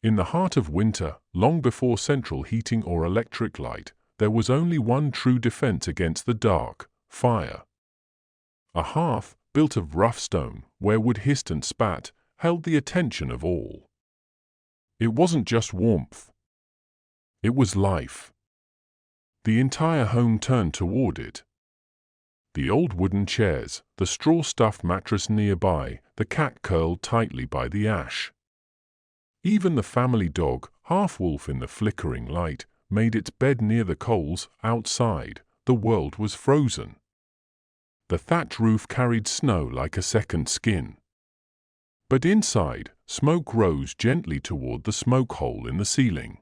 In the heart of winter, long before central heating or electric light, there was only one true defense against the dark: fire. A hearth, built of rough stone, where wood hissed and spat, held the attention of all. It wasn't just warmth. It was life. The entire home turned toward it. The old wooden chairs, the straw-stuffed mattress nearby, the cat curled tightly by the ash. Even the family dog, half-wolf in the flickering light, made its bed near the coals. Outside, the world was frozen. The thatch roof carried snow like a second skin. But inside, smoke rose gently toward the smoke hole in the ceiling.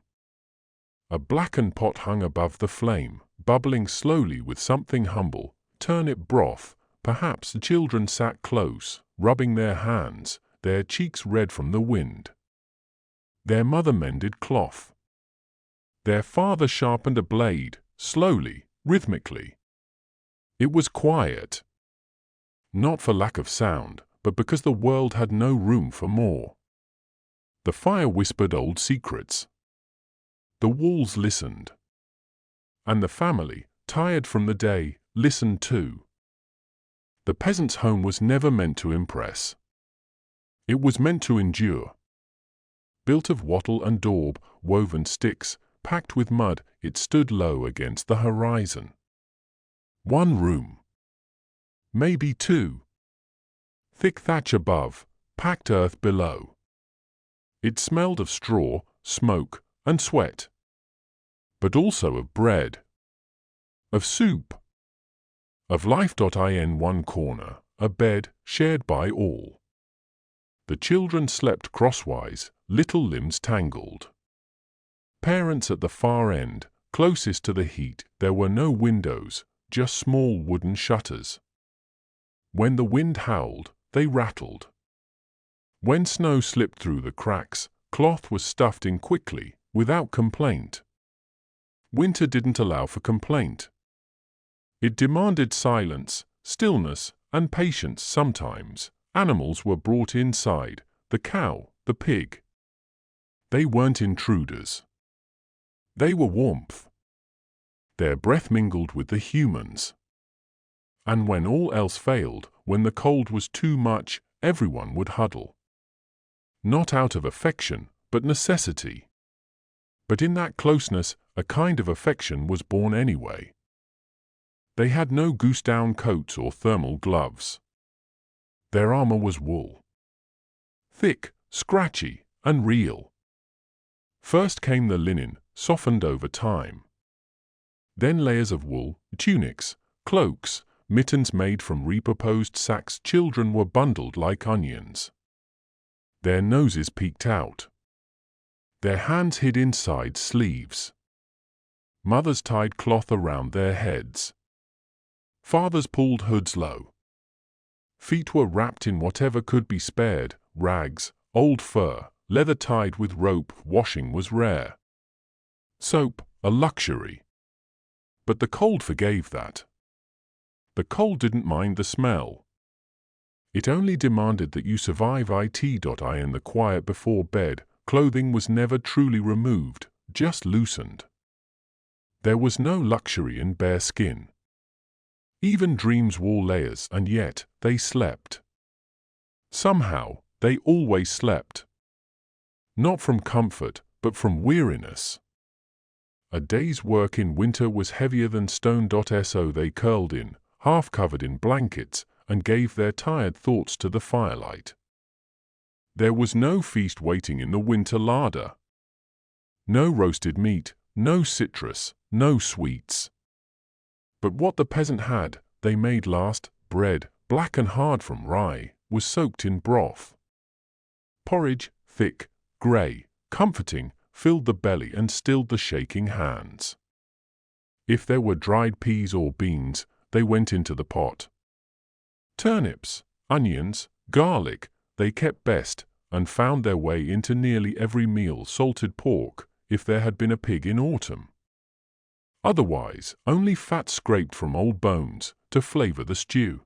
A blackened pot hung above the flame, bubbling slowly with something humble, turnip broth. Perhaps the children sat close, rubbing their hands, their cheeks red from the wind. Their mother mended cloth. Their father sharpened a blade, slowly, rhythmically. It was quiet. Not for lack of sound, but because the world had no room for more. The fire whispered old secrets. The walls listened. And the family, tired from the day, listened too. The peasant's home was never meant to impress. It was meant to endure. Built of wattle and daub, woven sticks, packed with mud, it stood low against the horizon. One room. Maybe two. Thick thatch above, packed earth below. It smelled of straw, smoke, and sweat. But also of bread. Of soup. Of life. In one corner, a bed shared by all. The children slept crosswise, little limbs tangled. Parents at the far end, closest to the heat. There were no windows, just small wooden shutters. When the wind howled, they rattled. When snow slipped through the cracks, cloth was stuffed in quickly, without complaint. Winter didn't allow for complaint. It demanded silence, stillness, and patience. Sometimes, animals were brought inside, the cow, the pig. They weren't intruders. They were warmth. Their breath mingled with the humans. And when all else failed, when the cold was too much, everyone would huddle. Not out of affection, but necessity. But in that closeness, a kind of affection was born anyway. They had no goose-down coats or thermal gloves. Their armor was wool. Thick, scratchy, and real. First came the linen, softened over time. Then layers of wool, tunics, cloaks, mittens made from repurposed sacks. Children were bundled like onions. Their noses peeked out. Their hands hid inside sleeves. Mothers tied cloth around their heads. Fathers pulled hoods low. Feet were wrapped in whatever could be spared, rags, old fur, leather tied with rope. Washing was rare. Soap, a luxury. But the cold forgave that. The cold didn't mind the smell. It only demanded that you survive. In the quiet before bed, clothing was never truly removed, just loosened. There was no luxury in bare skin. Even dreams wore layers, and yet they slept. Somehow, they always slept. Not from comfort, but from weariness. A day's work in winter was heavier than stone. So they curled in, half covered in blankets, and gave their tired thoughts to the firelight. There was no feast waiting in the winter larder. No roasted meat, no citrus, no sweets. But what the peasant had, they made last. Bread, black and hard from rye, was soaked in broth. Porridge, thick, grey, comforting, filled the belly and stilled the shaking hands. If there were dried peas or beans, they went into the pot. Turnips, onions, garlic, they kept best, and found their way into nearly every meal. Salted pork, if there had been a pig in autumn. Otherwise, only fat scraped from old bones, to flavor the stew.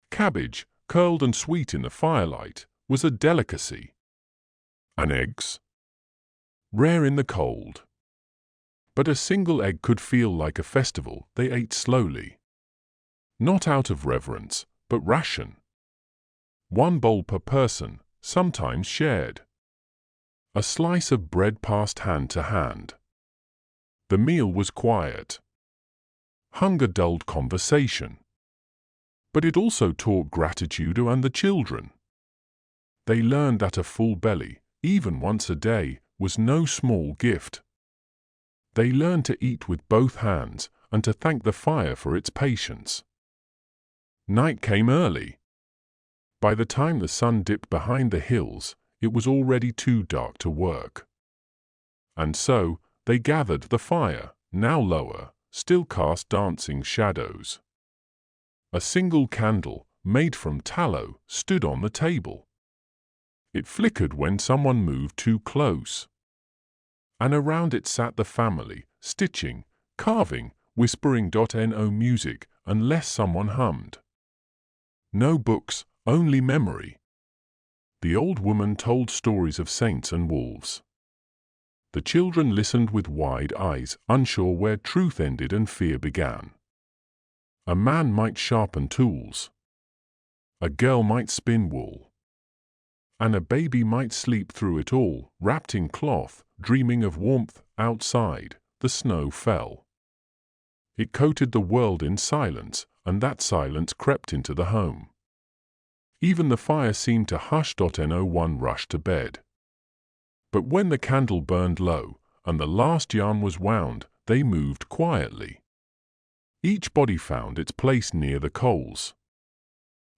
Cabbage, curled and sweet in the firelight, was a delicacy. And eggs? rare in the cold. But a single egg could feel like a festival. They ate slowly. Not out of reverence, but ration. One bowl per person, sometimes shared. A slice of bread passed hand to hand. The meal was quiet. Hunger dulled conversation. But it also taught gratitude and the children. They learned that a full belly, even once a day, was no small gift. They learned to eat with both hands and to thank the fire for its patience. Night came early. By the time the sun dipped behind the hills, it was already too dark to work. And so, they gathered the fire, now lower, still cast dancing shadows. A single candle, made from tallow, stood on the table. It flickered when someone moved too close. And around it sat the family, stitching, carving, whispering no music, unless someone hummed. No books, only memory. The old woman told stories of saints and wolves. The children listened with wide eyes, unsure where truth ended and fear began. A man might sharpen tools. A girl might spin wool. And a baby might sleep through it all, wrapped in cloth, dreaming of warmth. Outside, the snow fell. It coated the world in silence, and that silence crept into the home. Even the fire seemed to hush. No one rushed to bed. But when the candle burned low, and the last yarn was wound, they moved quietly. Each body found its place near the coals.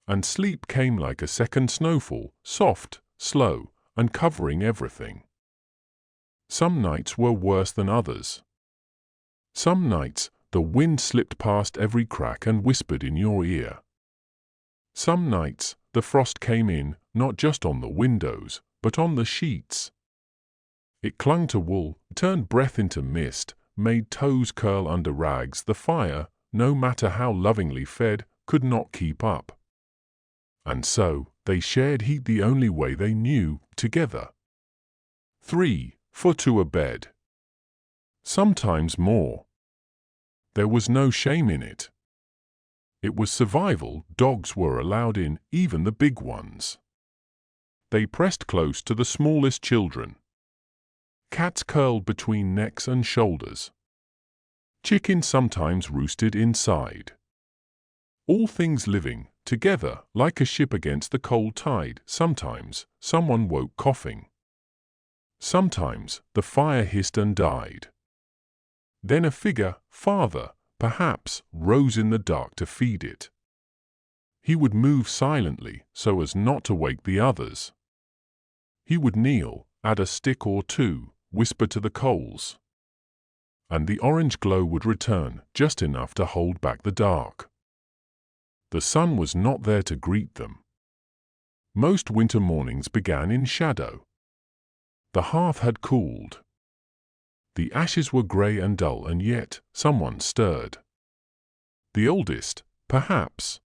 And sleep came like a second snowfall, soft, slow, and covering everything. Some nights were worse than others. Some nights, the wind slipped past every crack and whispered in your ear. Some nights, the frost came in, not just on the windows, but on the sheets. It clung to wool, turned breath into mist, made toes curl under rags. The fire, no matter how lovingly fed, could not keep up. And so, they shared heat the only way they knew, together. 3 for 2 a bed. Sometimes more. There was no shame in it. It was survival. Dogs were allowed in, even the big ones. They pressed close to the smallest children. Cats curled between necks and shoulders. Chickens sometimes roosted inside. All things living, together, like a ship against the cold tide. Sometimes, someone woke coughing. Sometimes, the fire hissed and died. Then a figure, father, perhaps, rose in the dark to feed it. He would move silently, so as not to wake the others. He would kneel, add a stick or two, whisper to the coals. And the orange glow would return, just enough to hold back the dark. The sun was not there to greet them. Most winter mornings began in shadow. The hearth had cooled. The ashes were grey and dull, and yet someone stirred. The oldest, perhaps.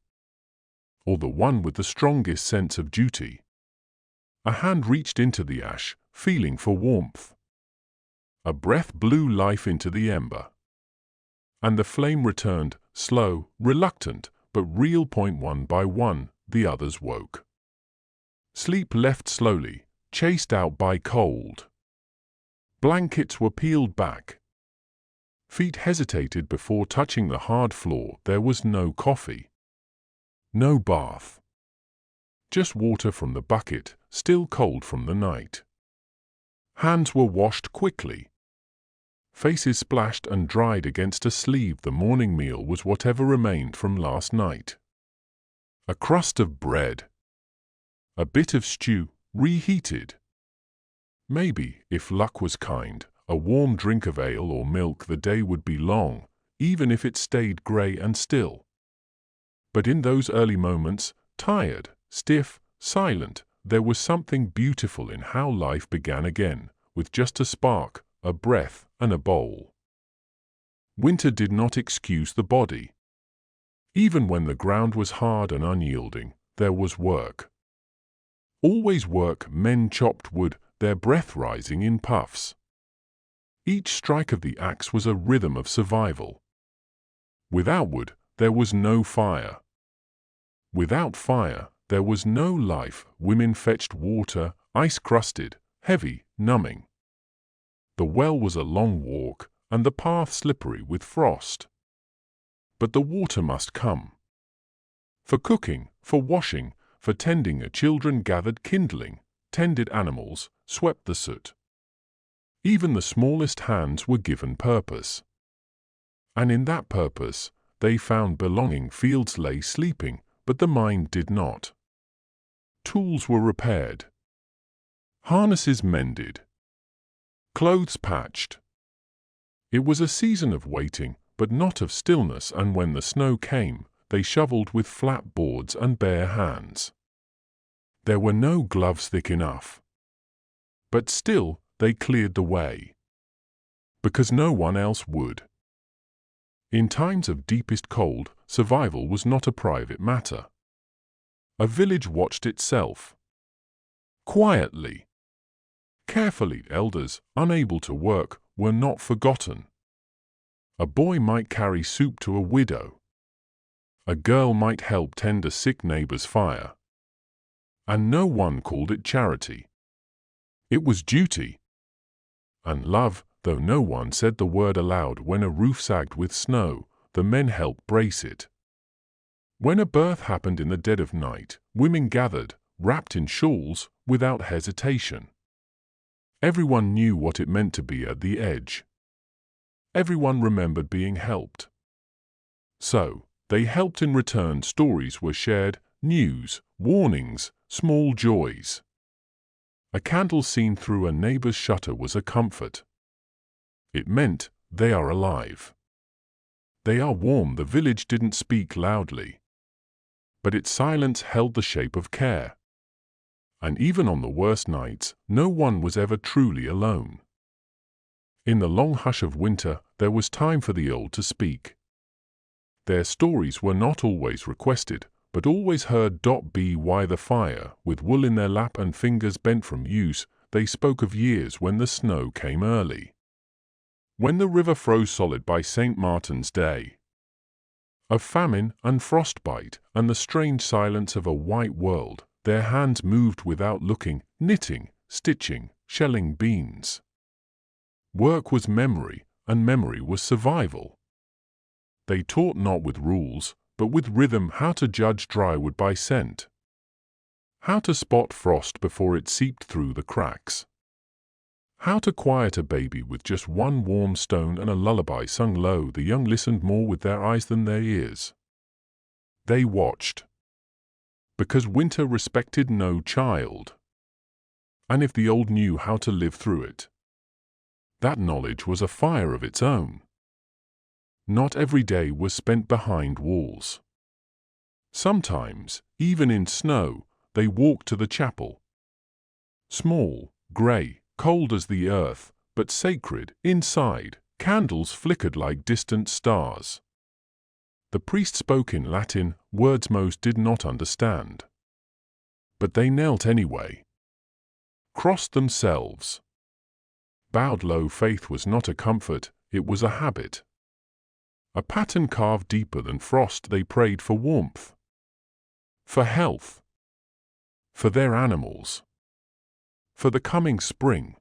Or the one with the strongest sense of duty. A hand reached into the ash, feeling for warmth. A breath blew life into the ember. And the flame returned, slow, reluctant, but real. One by one, the others woke. Sleep left slowly, chased out by cold. Blankets were peeled back. Feet hesitated before touching the hard floor. There was no coffee. No bath. Just water from the bucket, still cold from the night. Hands were washed quickly. Faces splashed and dried against a sleeve. The morning meal was whatever remained from last night. A crust of bread. A bit of stew, reheated. Maybe, if luck was kind, a warm drink of ale or milk. The day would be long, even if it stayed grey and still. But in those early moments, tired, stiff, silent, there was something beautiful in how life began again, with just a spark, a breath, and a bowl. Winter did not excuse the body. Even when the ground was hard and unyielding, there was work. Always work. Men chopped wood, their breath rising in puffs. Each strike of the axe was a rhythm of survival. Without wood, there was no fire. Without fire, there was no life. Women fetched water, ice-crusted, heavy, numbing. The well was a long walk, and the path slippery with frost. But the water must come. For cooking, for washing, for tending, children gathered kindling, tended animals, swept the soot. Even the smallest hands were given purpose. And in that purpose, they found belonging. Fields lay sleeping, but the mind did not. Tools were repaired. Harnesses mended. Clothes patched. It was a season of waiting, but not of stillness, and when the snow came, they shoveled with flat boards and bare hands. There were no gloves thick enough. But still, they cleared the way. Because no one else would. In times of deepest cold, survival was not a private matter. A village watched itself. Quietly. Carefully. Elders, unable to work, were not forgotten. A boy might carry soup to a widow. A girl might help tend a sick neighbor's fire. And no one called it charity. It was duty. And love, though no one said the word aloud. When a roof sagged with snow, the men helped brace it. When a birth happened in the dead of night, women gathered, wrapped in shawls, without hesitation. Everyone knew what it meant to be at the edge. Everyone remembered being helped. So, they helped in return. Stories were shared, news, warnings, small joys. A candle seen through a neighbor's shutter was a comfort. It meant, they are alive. They are warm. The village didn't speak loudly. But its silence held the shape of care. And even on the worst nights, no one was ever truly alone. In the long hush of winter, there was time for the old to speak. Their stories were not always requested, but always heard. By the fire, with wool in their lap and fingers bent from use, they spoke of years when the snow came early. When the river froze solid by St. Martin's Day. Of famine and frostbite and the strange silence of a white world. Their hands moved without looking, knitting, stitching, shelling beans. Work was memory, and memory was survival. They taught not with rules, but with rhythm. How to judge dry wood by scent. How to spot frost before it seeped through the cracks. How to quiet a baby with just one warm stone and a lullaby sung low. The young listened more with their eyes than their ears. They watched. Because winter respected no child. And if the old knew how to live through it, that knowledge was a fire of its own. Not every day was spent behind walls. Sometimes, even in snow, they walked to the chapel. Small, grey, cold as the earth, but sacred. Inside, candles flickered like distant stars. The priest spoke in Latin, words most did not understand. But they knelt anyway. Crossed themselves. Bowed low. Faith was not a comfort, it was a habit. A pattern carved deeper than frost. They prayed for warmth. For health. For their animals. For the coming spring.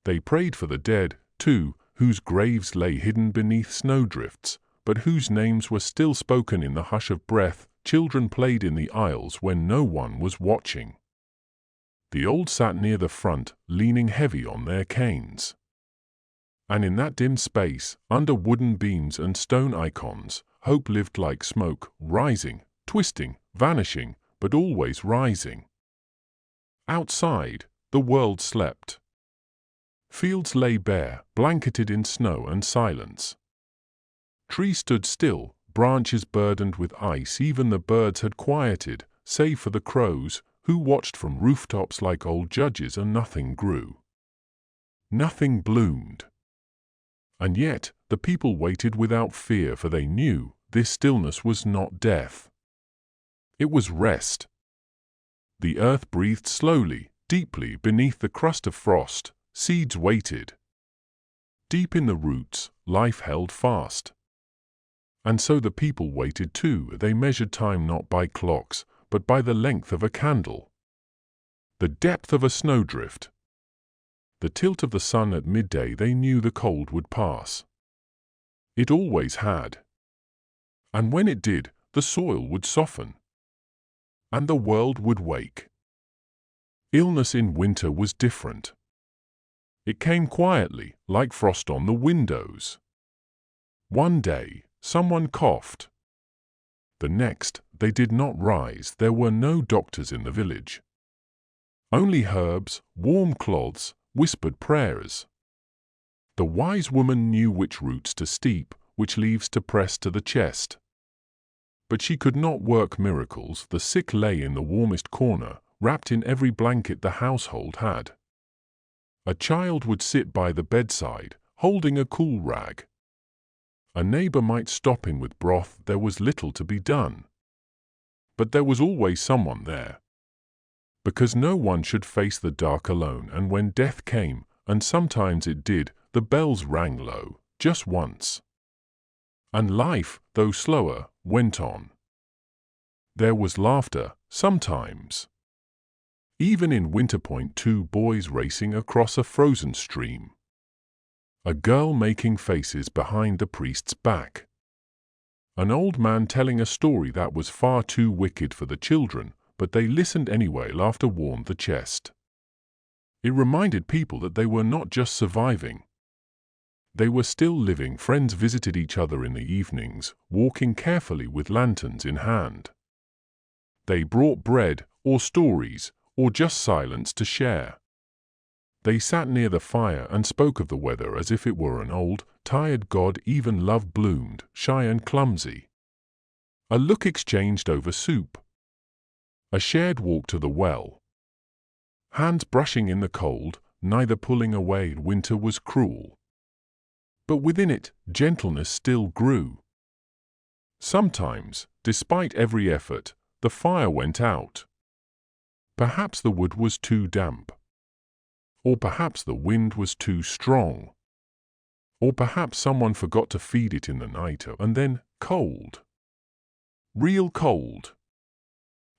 They prayed for the dead, too, whose graves lay hidden beneath snowdrifts, but whose names were still spoken in the hush of breath. Children played in the aisles when no one was watching. The old sat near the front, leaning heavy on their canes. And in that dim space, under wooden beams and stone icons, hope lived like smoke, rising, twisting, vanishing, but always rising. Outside, the world slept. Fields lay bare, blanketed in snow and silence. Trees stood still, branches burdened with ice. Even the birds had quieted, save for the crows, who watched from rooftops like old judges, and nothing grew. Nothing bloomed. And yet, the people waited without fear, for they knew this stillness was not death. It was rest. The earth breathed slowly, deeply beneath the crust of frost. Seeds waited. deep in the roots, life held fast. And so the people waited too. They measured time not by clocks, but by the length of a candle, the depth of a snowdrift, the tilt of the sun at midday. They knew the cold would pass. It always had. And when it did, the soil would soften, and the world would wake. Illness in winter was different. It came quietly, like frost on the windows. One day, someone coughed. The next, they did not rise. There were no doctors in the village. Only herbs, warm cloths, whispered prayers. The wise woman knew which roots to steep, which leaves to press to the chest. But she could not work miracles. The sick lay in the warmest corner, wrapped in every blanket the household had. A child would sit by the bedside, holding a cool rag. A neighbor might stop in with broth. There was little to be done. But there was always someone there. Because no one should face the dark alone. And when death came, and sometimes it did, the bells rang low, just once. And life, though slower, went on. There was laughter, sometimes. Even in Winterpoint, 2 boys racing across a frozen stream. A girl making faces behind the priest's back. An old man telling a story that was far too wicked for the children, but they listened anyway. Laughter warmed the chest. It reminded people that they were not just surviving. They were still living. Friends visited each other in the evenings, walking carefully with lanterns in hand. They brought bread, or stories, or just silence to share. They sat near the fire and spoke of the weather as if it were an old, tired god. Even love bloomed, shy and clumsy. A look exchanged over soup. A shared walk to the well. Hands brushing in the cold, neither pulling away. Winter was cruel. But within it, gentleness still grew. Sometimes, despite every effort, the fire went out. Perhaps the wood was too damp. Or perhaps the wind was too strong. Or perhaps someone forgot to feed it in the night. And then, cold. Real cold.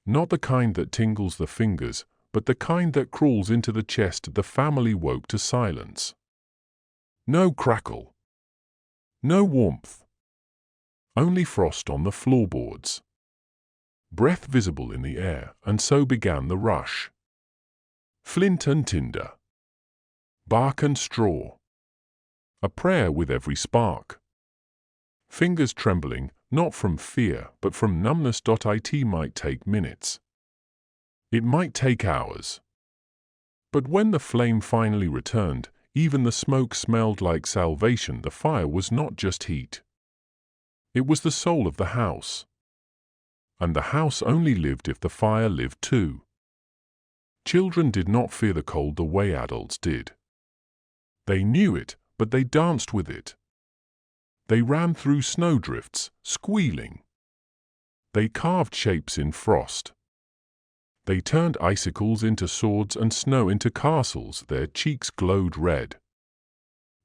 Not the kind that tingles the fingers, but the kind that crawls into the chest. The family woke to silence. No crackle. No warmth. Only frost on the floorboards. Breath visible in the air, and so began the rush. Flint and tinder. Bark and straw. A prayer with every spark. Fingers trembling, not from fear, but from numbness. It might take minutes. It might take hours. But when the flame finally returned, even the smoke smelled like salvation. The fire was not just heat. It was the soul of the house. And the house only lived if the fire lived too. Children did not fear the cold the way adults did. They knew it, but they danced with it. They ran through snowdrifts, squealing. They carved shapes in frost. They turned icicles into swords and snow into castles. Their cheeks glowed red.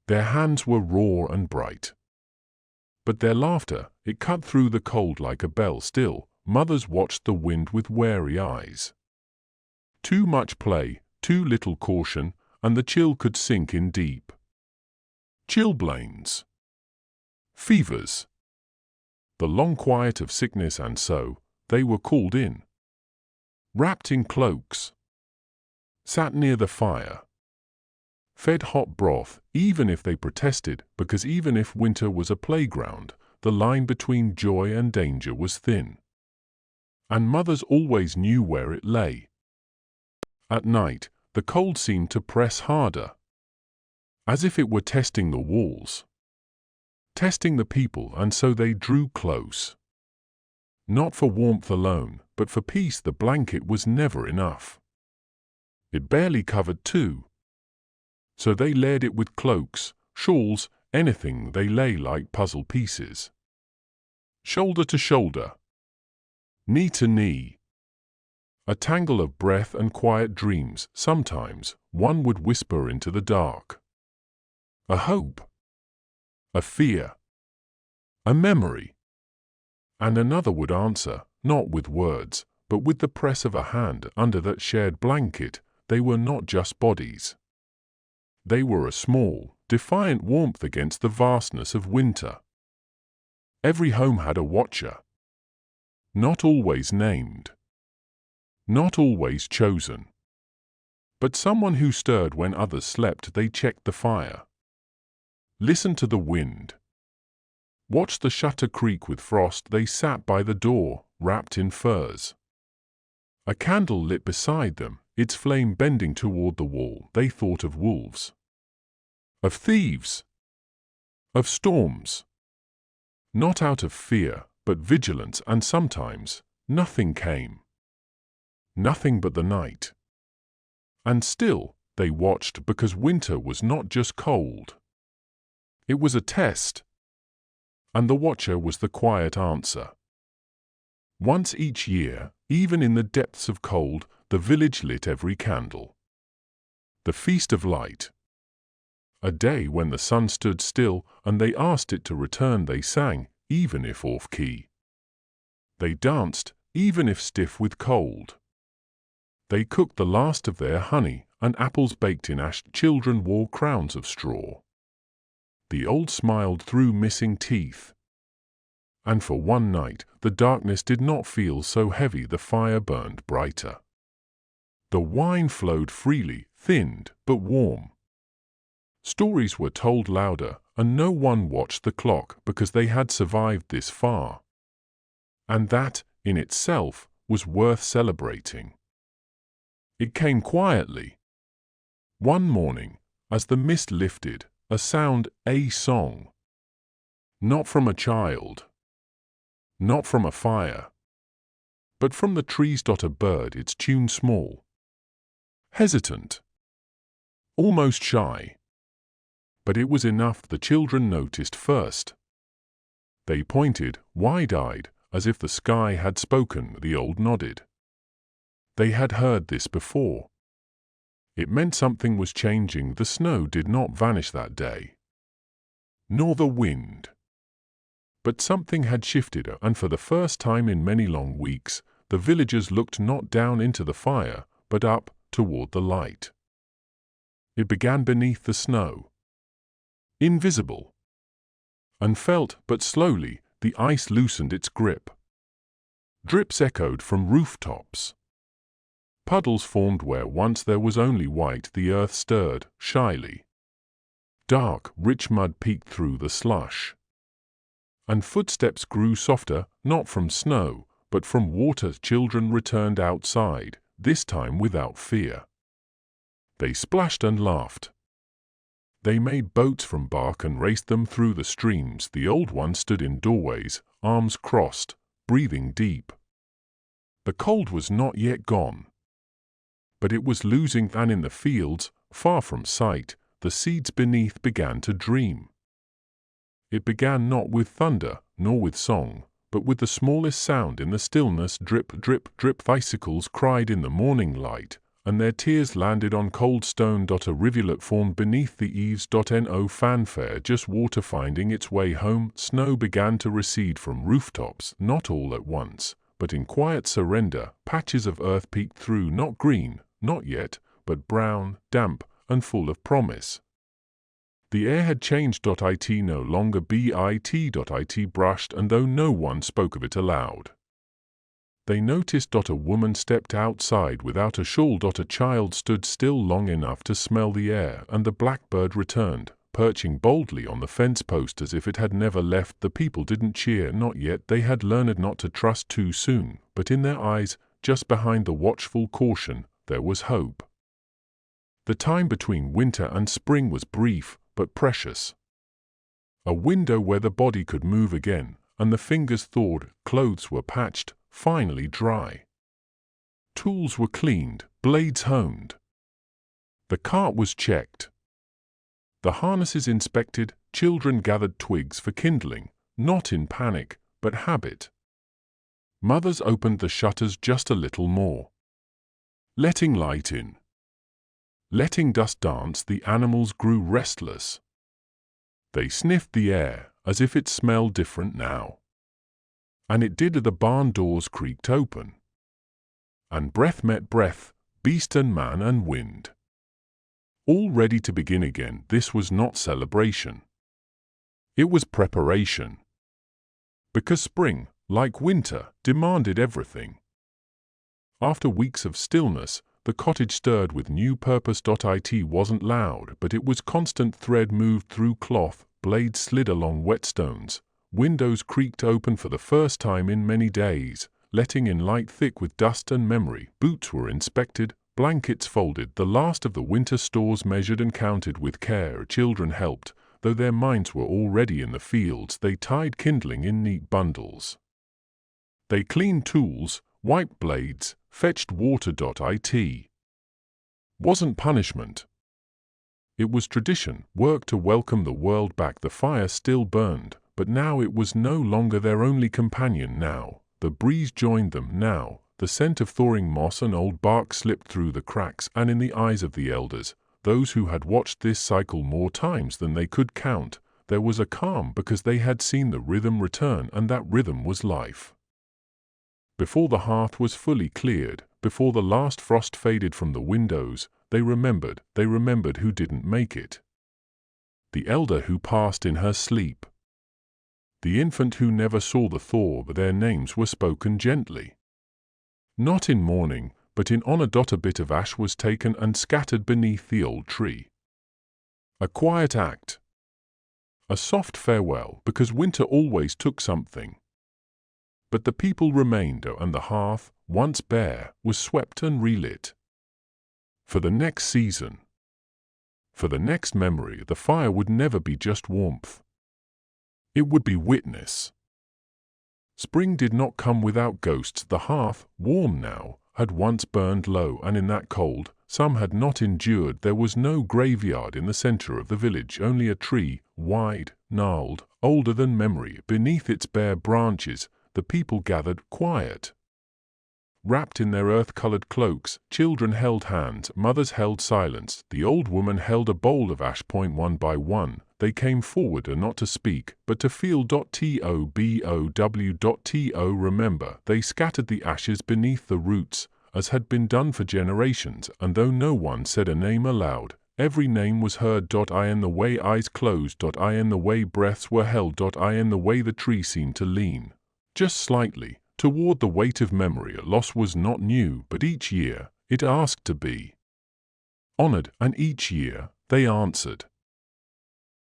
Their hands were raw and bright. But their laughter, it cut through the cold like a bell. Still, mothers watched the wind with wary eyes. Too much play, too little caution, and the chill could sink in deep. Chilblains. Fevers. The long quiet of sickness, and so they were called in. Wrapped in cloaks. Sat near the fire. Fed hot broth, even if they protested, because even if winter was a playground, the line between joy and danger was thin. And mothers always knew where it lay. At night, the cold seemed to press harder. As if it were testing the walls. Testing the people, and so they drew close. Not for warmth alone, but for peace. The blanket was never enough. It barely covered two. So they layered it with cloaks, shawls, anything. They lay like puzzle pieces. Shoulder to shoulder. Knee to knee. A tangle of breath and quiet dreams. Sometimes, one would whisper into the dark. A hope. a fear, a memory. And another would answer, not with words, but with the press of a hand under that shared blanket. They were not just bodies. They were a small, defiant warmth against the vastness of winter. Every home had a watcher. Not always named. Not always chosen. But someone who stirred when others slept. They checked the fire. Listened to the wind. Watched the shutter creak with frost. They sat by the door, wrapped in furs. A candle lit beside them, its flame bending toward the wall. They thought of wolves. Of thieves. Of storms. Not out of fear, but vigilance, and sometimes nothing came. Nothing but the night. And still, they watched because winter was not just cold. It was a test. And the watcher was the quiet answer. Once each year, even in the depths of cold, the village lit every candle. The Feast of Light. A day when the sun stood still and they asked it to return. They sang, even if off-key. They danced, even if stiff with cold. They cooked the last of their honey, and apples baked in ash. Children wore crowns of straw. The old smiled through missing teeth. And for one night, the darkness did not feel so heavy. The fire burned brighter. The wine flowed freely, thinned but warm. Stories were told louder, and no one watched the clock because they had survived this far. And that, in itself, was worth celebrating. It came quietly. One morning, as the mist lifted, a sound, a song. Not from a child. Not from a fire. But from the trees. A bird, its tune small. Hesitant. Almost shy. But it was enough. The children noticed first. They pointed, wide-eyed, as if the sky had spoken. The old nodded. They had heard this before. It meant something was changing. The snow did not vanish that day. Nor the wind. But something had shifted, and for the first time in many long weeks, the villagers looked not down into the fire, but up, toward the light. It began beneath the snow. Invisible. Unfelt, but slowly, the ice loosened its grip. Drips echoed from rooftops. Puddles formed where once there was only white. The earth stirred, shyly. Dark, rich mud peeked through the slush. And footsteps grew softer, not from snow, but from water. Children returned outside, this time without fear. They splashed and laughed. They made boats from bark and raced them through the streams. The old ones stood in doorways, arms crossed, breathing deep. The cold was not yet gone. But it was losing, and in the fields, far from sight, the seeds beneath began to dream. It began not with thunder, nor with song, but with the smallest sound in the stillness. Drip, drip, drip. Icicles cried in the morning light, and their tears landed on cold stone. A rivulet formed beneath the eaves. No fanfare, just water finding its way home. Snow began to recede from rooftops, not all at once, but in quiet surrender. Patches of earth peeked through, not green, not yet, but brown, damp, and full of promise. The air had changed. It no longer it brushed, and though no one spoke of it aloud. They noticed. A woman stepped outside without a shawl. A child stood still long enough to smell the air, and the blackbird returned, perching boldly on the fence post as if it had never left. The people didn't cheer, not yet. They had learned not to trust too soon, but in their eyes, just behind the watchful caution, there was hope. The time between winter and spring was brief, but precious. A window where the body could move again, and the fingers thawed. Clothes were patched, finally dry. Tools were cleaned, blades honed. The cart was checked. The harnesses inspected. Children gathered twigs for kindling, not in panic, but habit. Mothers opened the shutters just a little more, letting light in. Letting dust dance. The animals grew restless. They sniffed the air as if it smelled different now. And it did. The barn doors creaked open. And breath met breath, beast and man and wind. All ready to begin again. This was not celebration. It was preparation. Because spring, like winter, demanded everything. After weeks of stillness, the cottage stirred with new purpose. It wasn't loud, but it was constant. Thread moved through cloth, blades slid along whetstones, windows creaked open for the first time in many days, letting in light thick with dust and memory. Boots were inspected, blankets folded, the last of the winter stores measured and counted with care. Children helped, though their minds were already in the fields. They tied kindling in neat bundles. They cleaned tools, wiped blades, fetched water. It wasn't punishment. It was tradition, work to welcome the world back. The fire still burned, but now it was no longer their only companion. Now the breeze joined them. Now the scent of thawing moss and old bark slipped through the cracks, and in the eyes of the elders, those who had watched this cycle more times than they could count, there was a calm, because they had seen the rhythm return, and that rhythm was life. Before the hearth was fully cleared, before the last frost faded from the windows, they remembered who didn't make it. The elder who passed in her sleep. The infant who never saw the thaw. Their names were spoken gently. Not in mourning, but in honor. A bit of ash was taken and scattered beneath the old tree. A quiet act. A soft farewell, because winter always took something. But the people remained, and the hearth, once bare, was swept and relit. For the next season, for the next memory, the fire would never be just warmth. It would be witness. Spring did not come without ghosts. The hearth, warm now, had once burned low, and in that cold, some had not endured. There was no graveyard in the center of the village, only a tree, wide, gnarled, older than memory. Beneath its bare branches, the people gathered, quiet. Wrapped in their earth-colored cloaks, children held hands, mothers held silence. The old woman held a bowl of ash. One by one, they came forward, not to speak, but to feel. Remember, they scattered the ashes beneath the roots, as had been done for generations, and though no one said a name aloud, every name was heard. In the way eyes closed. In the way breaths were held. In the way the tree seemed to lean, just slightly, toward the weight of memory. A loss was not new, but each year it asked to be honored, and each year they answered.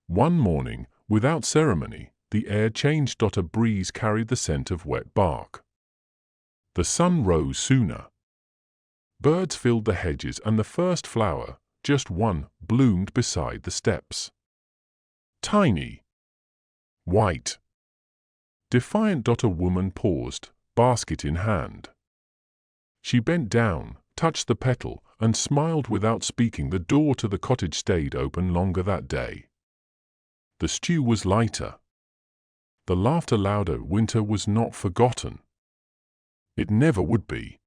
One morning, without ceremony, the air changed. A breeze carried the scent of wet bark. The sun rose sooner. Birds filled the hedges, and the first flower, just one, bloomed beside the steps. Tiny, white, defiant. A woman paused, basket in hand. She bent down, touched the petal, and smiled without speaking. The door to the cottage stayed open longer that day. The stew was lighter. The laughter louder. Winter was not forgotten. It never would be.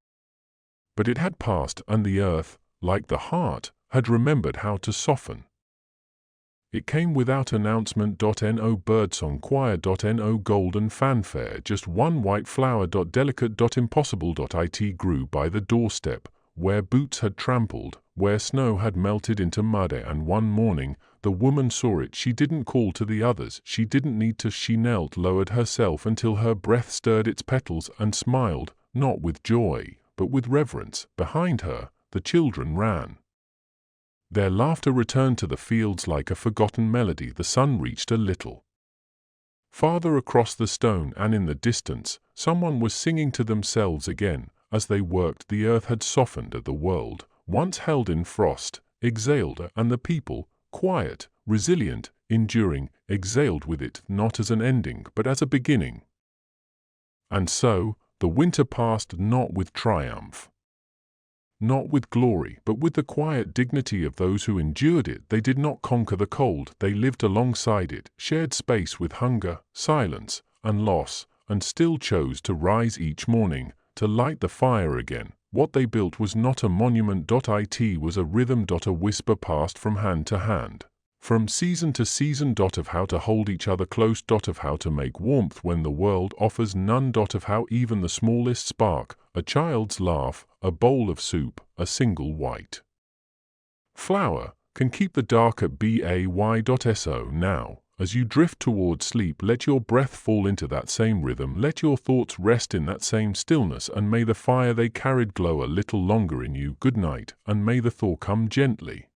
But it had passed, and the earth, like the heart, had remembered how to soften. It came without announcement. No birdsong choir. No golden fanfare, just one white flower. Delicate. Impossible. It grew by the doorstep, where boots had trampled, where snow had melted into mud. And one morning, the woman saw it. She didn't call to the others. She didn't need to. She knelt, lowered herself until her breath stirred its petals, and smiled, not with joy, but with reverence. Behind her, the children ran. Their laughter returned to the fields like a forgotten melody. The sun reached a little farther across the stone, and in the distance, someone was singing to themselves again. As they worked, the earth had softened. The world, once held in frost, exhaled, and the people, quiet, resilient, enduring, exhaled with it, not as an ending, but as a beginning. And so, the winter passed, not with triumph, not with glory, but with the quiet dignity of those who endured it. They did not conquer the cold, they lived alongside it, shared space with hunger, silence, and loss, and still chose to rise each morning, to light the fire again. What they built was not a monument. It was a rhythm. A whisper passed from hand to hand. From season to season. Of how to hold each other close. Of how to make warmth when the world offers none. Of how even the smallest spark, a child's laugh, a bowl of soup, a single white flower, can keep the dark at bay.so. Now, as you drift toward sleep, let your breath fall into that same rhythm, let your thoughts rest in that same stillness, and may the fire they carried glow a little longer in you. Good night, and may the thaw come gently.